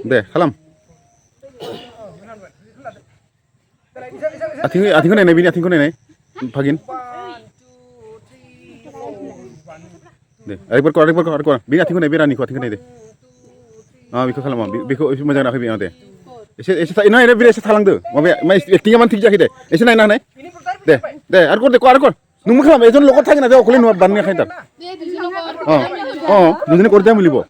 दे खालाम आथिंखौ नायनाय बिनि आथिंखौ नायनाय फागिन दे आरेकबार बिनि आथिंखौ नाय बे रानिखौ आथिंखौ नाय दे बेखौ खालाम बेखौ मोजां नाखै बे दे एसे नाय बे एसे थालांदो माबाया एक्टिंआ मानो थिग जायाखै दे एसे नायना होनाय दे आरो कर नोंबो खालाम एजन লগত थागोन ना अकले नुवा बाननो खाय तार दुजने कर दिया मिलिबो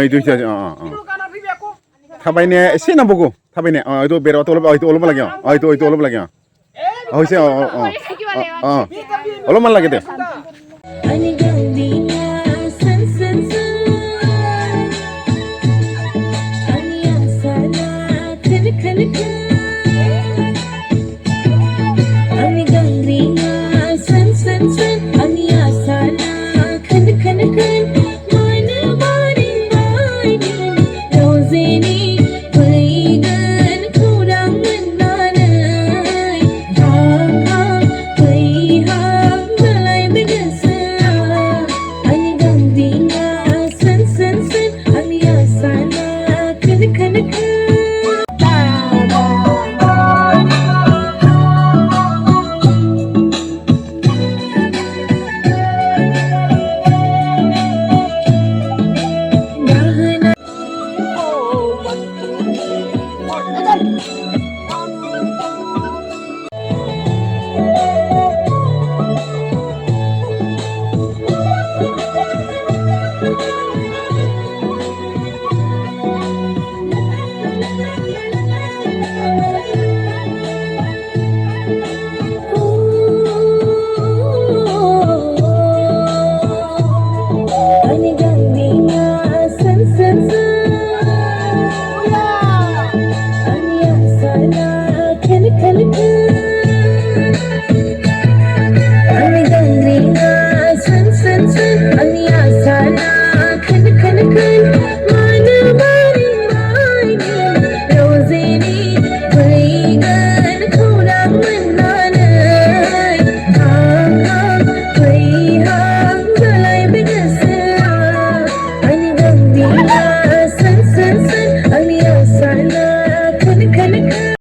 itu थाबायनाया एसे नांबावगौ थाबायनाया itu बेराथ अलप lagi itu अलप lagi एसे अलपमान লাগে दे